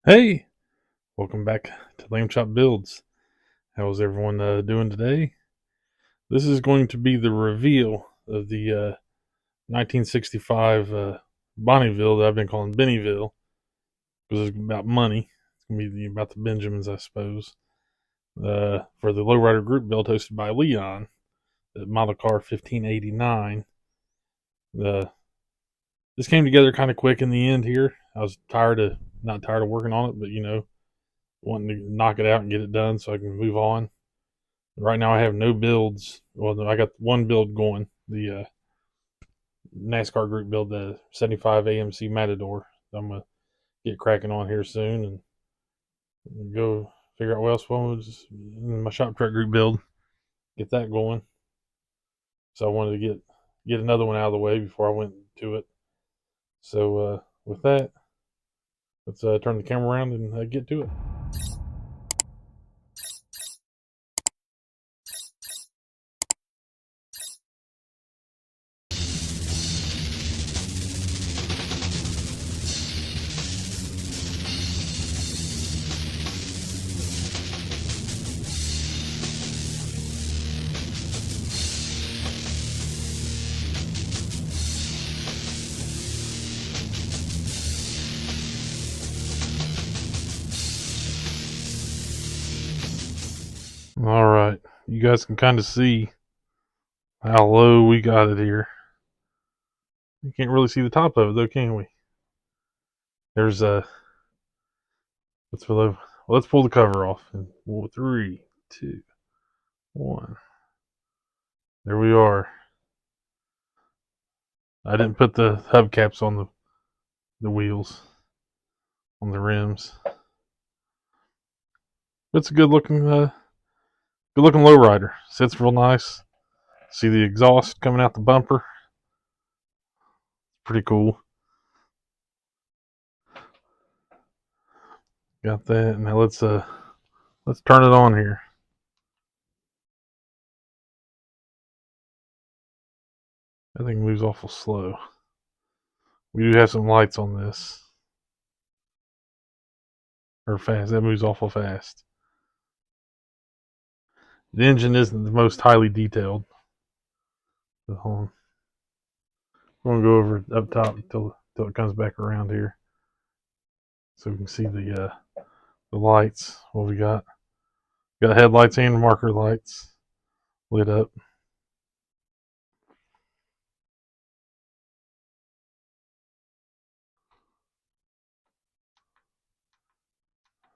Hey, welcome back to Lamb Chop Builds. How's everyone doing today? This is going to be the reveal of the 1965 Bonnieville that I've been calling Bennieville because it's about money. It's going to be about the Benjamins, I suppose. For the lowrider group build hosted by Leon, the model car 1589. Uh, this came together kind of quick in the end here. I was not tired of working on it, but wanting to knock it out and get it done so I can move on. Right now, I have no builds. Well, I got one build going, the NASCAR group build, the 75 AMC Matador. I'm gonna get cracking on here soon and go figure out what else was in my shop truck group build. Get that going. So I wanted to get another one out of the way before I went to it. So with that, let's turn the camera around and get to it. All right, you guys can kind of see how low we got it here. You can't really see the top of it though, can we? There's a let's pull the cover off. And 3, 2, 1. There we are. I didn't put the hubcaps on the wheels, on the rims. It's a good looking lowrider. Sits real nice. See the exhaust coming out the bumper. Pretty cool. Got that. Now let's turn it on here. That thing moves awful slow. We do have some lights on this. Or fast. That moves awful fast. The engine isn't the most highly detailed. But hold on. We're gonna go over it up top until it comes back around here, so we can see the lights. What we got? Got headlights and marker lights lit up.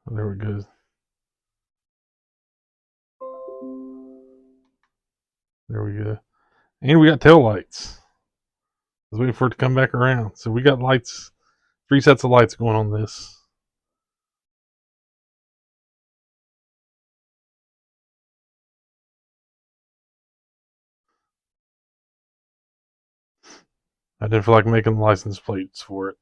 There we go. There we go. And we got tail lights. I was waiting for it to come back around. So we got lights, 3 sets of lights going on this. I didn't feel like making license plates for it.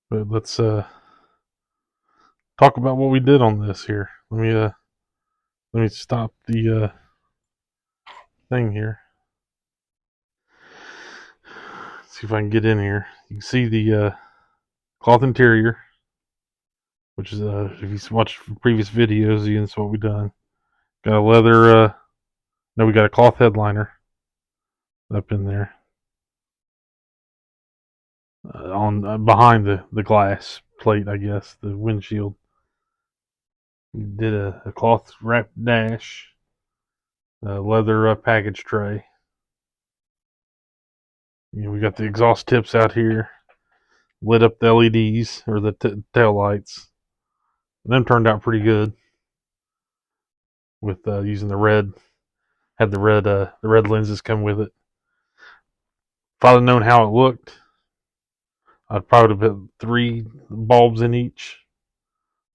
But let's talk about what we did on this here. Let me stop the thing here. See if I can get in here. You can see the cloth interior, which is if you watched previous videos, that's what we done. Got a leather. No, we got a cloth headliner up in there on behind the glass plate, I guess, the windshield. We did a cloth wrapped dash, a leather package tray. We got the exhaust tips out here, lit up the LEDs or the tail lights. Them turned out pretty good with using the red. Had the red lenses come with it. If I'd have known how it looked, I'd probably put 3 bulbs in each.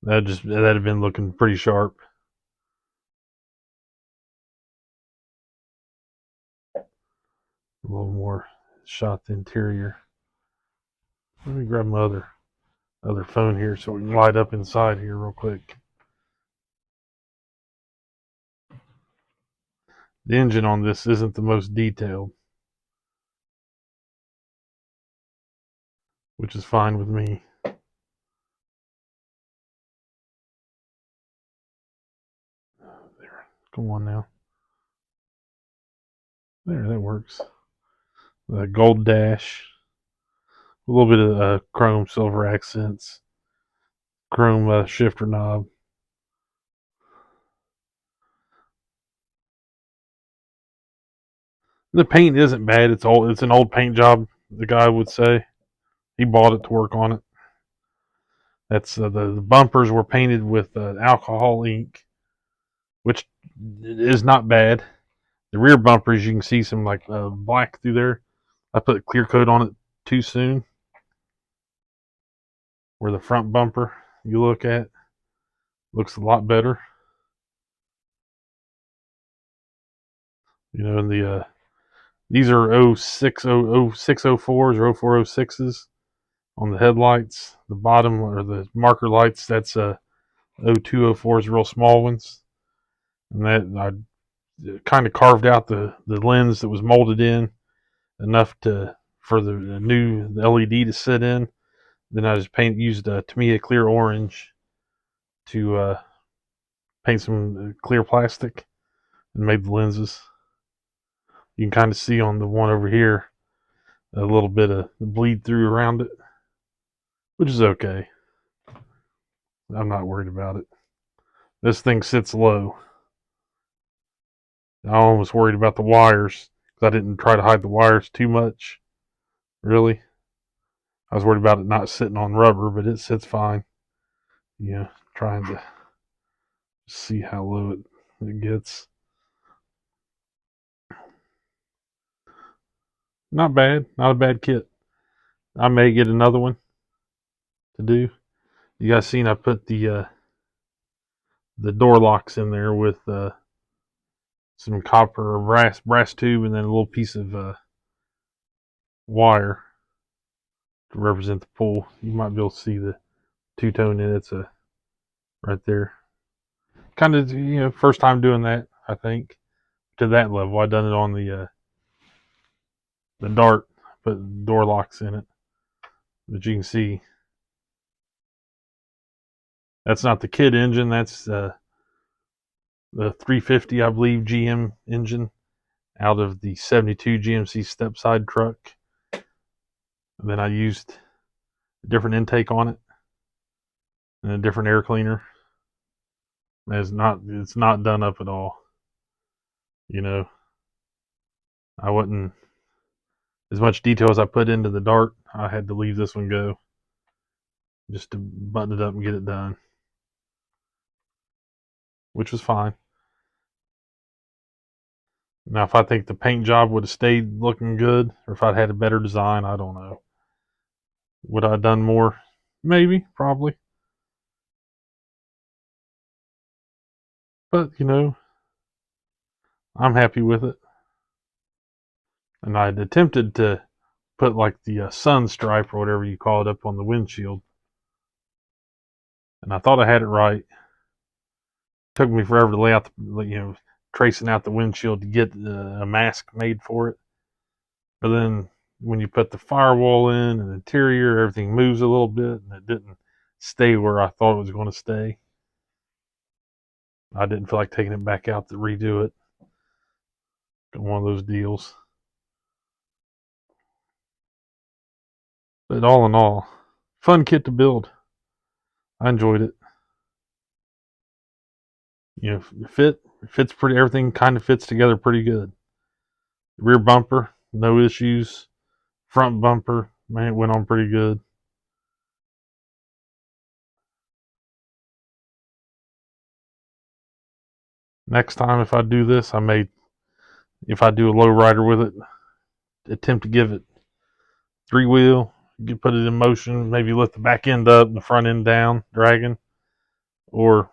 That'd have been looking pretty sharp. A little more shot the interior. Let me grab my other phone here so we can light up inside here real quick. The engine on this isn't the most detailed. which is fine with me. There, come on now. There, that works. The gold dash, a little bit of chrome silver accents, chrome shifter knob. The paint isn't bad. It's old. It's an old paint job. The guy would say he bought it to work on it. That's the bumpers were painted with alcohol ink, which is not bad. The rear bumpers, you can see some like black through there. I put clear coat on it too soon. Where the front bumper you look at looks a lot better. You know, and these are 0604s or 0406s on the headlights. The bottom or the marker lights, that's 0204s, real small ones. And that I kind of carved out the lens that was molded in enough for the new LED to sit in. Then I just used Tamiya clear orange to paint some clear plastic and made the lenses. You can kind of see on the one over here a little bit of bleed through around it, which is okay. I'm not worried about it. This thing sits low. I was worried about the wires because I didn't try to hide the wires too much. Really, I was worried about it not sitting on rubber, but it sits fine. Yeah, trying to see how low it gets. Not bad. Not a bad kit. I may get another one to do. You guys seen I put the door locks in there with some copper or brass tube and then a little piece of wire to represent the pull. You might be able to see the two-tone in it. It's right there. Kind of, first time doing that, I think, to that level. I done it on the Dart, put door locks in it. But you can see that's not the kit engine. That's the 350, I believe, GM engine out of the 72 GMC Stepside truck. And then I used a different intake on it and a different air cleaner. It's not done up at all. You know, I wasn't as much detail as I put into the Dart. I had to leave this one go just to button it up and get it done, which was fine. Now, if I think the paint job would have stayed looking good, or if I'd had a better design, I don't know. Would I have done more? Maybe, probably. But, I'm happy with it. And I had attempted to put like the sun stripe or whatever you call it up on the windshield. And I thought I had it right. It took me forever to lay out, tracing out the windshield to get a mask made for it. But then when you put the firewall in and the interior, everything moves a little bit and it didn't stay where I thought it was going to stay. I didn't feel like taking it back out to redo it. One of those deals. But all in all, fun kit to build. I enjoyed it. Fits pretty. Everything kind of fits together pretty good. Rear bumper, no issues. Front bumper, man, it went on pretty good. Next time, if I do this, if I do a low rider with it, attempt to give it 3-wheel, put it in motion, maybe lift the back end up and the front end down, dragging, or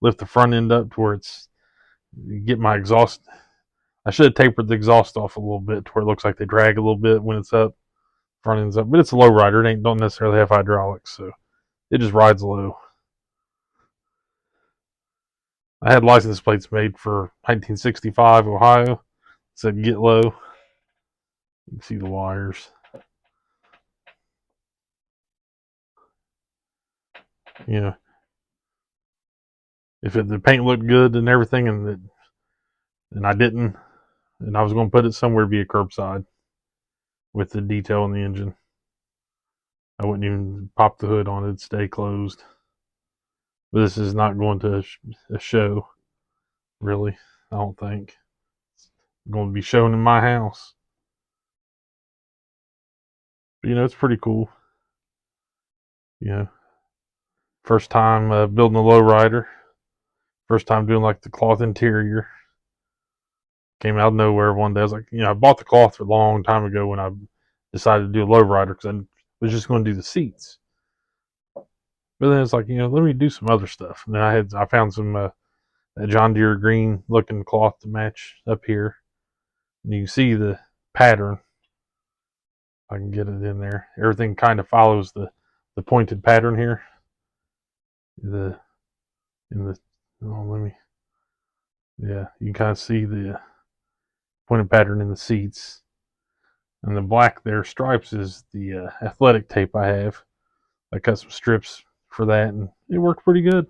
lift the front end up to where get my exhaust. I should have tapered the exhaust off a little bit to where it looks like they drag a little bit when it's up, front end's up. But it's a low rider. It don't necessarily have hydraulics, so it just rides low. I had license plates made for 1965 Ohio. It said get low. You can see the wires. You know, if the paint looked good and everything, and I didn't, and I was going to put it somewhere via curbside with the detail in the engine, I wouldn't even pop the hood on it; it'd stay closed. But this is not going to a show, really. I don't think it's going to be shown in my house. But, it's pretty cool. You know, first time building a lowrider. First time doing like the cloth interior. Came out of nowhere one day. I was like, I bought the cloth a long time ago when I decided to do a lowrider because I was just going to do the seats. But then it's like, let me do some other stuff. And then I found some that John Deere green looking cloth to match up here. And you can see the pattern. I can get it in there. Everything kind of follows the pointed pattern here. The in the oh let me yeah, you can kind of see the pointed pattern in the seats. And the black there stripes is the athletic tape I have. I cut some strips for that, and it worked pretty good.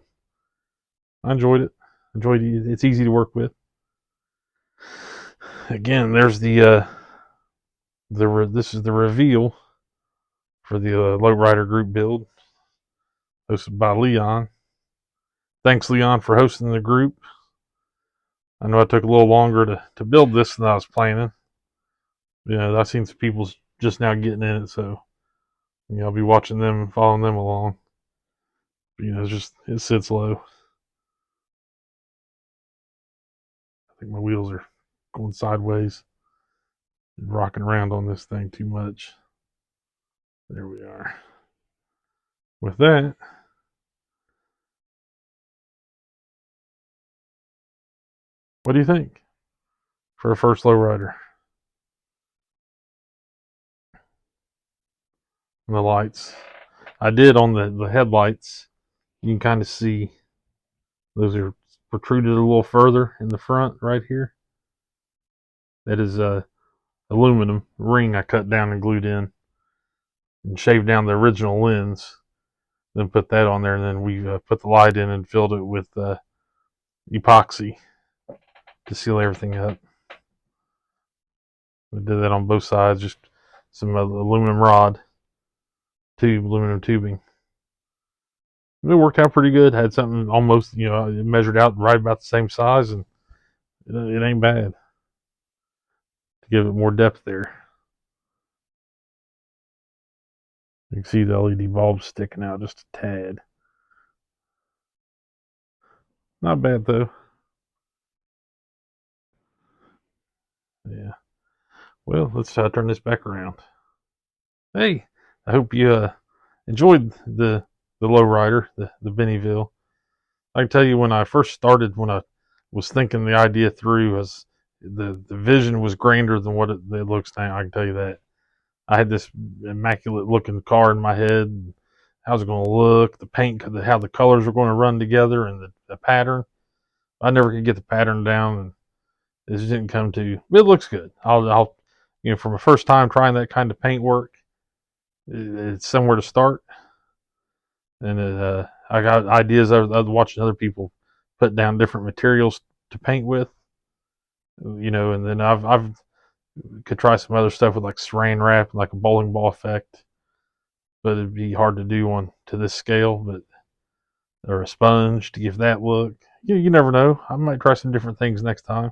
I enjoyed it. Enjoyed it. It's easy to work with. Again, there's this is the reveal for the lowrider group build hosted by Leon. Thanks, Leon, for hosting the group. I know it took a little longer to build this than I was planning. I've seen some people just now getting in it, so I'll be watching them and following them along. But, it sits low. I think my wheels are going sideways and rocking around on this thing too much. There we are. With that, what do you think for a first lowrider? And the lights. I did on the headlights. You can kind of see those are protruded a little further in the front right here. That is a aluminum ring I cut down and glued in and shaved down the original lens. Then put that on there, and then we put the light in and filled it with epoxy to seal everything up. We did that on both sides, just some aluminum aluminum tubing. It worked out pretty good. Had something almost, it measured out right about the same size, and it ain't bad. To give it more depth there. You can see the LED bulbs sticking out just a tad. Not bad though. Yeah. Well, let's turn this back around. Hey, I hope you enjoyed the lowrider, the Bennieville. I can tell you when I first started, when I was thinking the idea through, as the vision was grander than what it looks now. I can tell you that. I had this immaculate looking car in my head. How's it going to look? The paint, how the colors were going to run together, and the pattern. I never could get the pattern down, and it just didn't come to. It looks good. I'll from a first time trying that kind of paint work, it's somewhere to start. And I got ideas. I was watching other people put down different materials to paint with, and then I've could try some other stuff with like saran wrap, like a bowling ball effect, but it'd be hard to do on to this scale. But or a sponge to give that look. You never know. I might try some different things next time.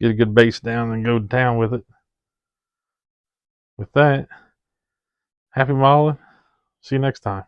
Get a good base down and go to town with it. With that, happy modeling. See you next time.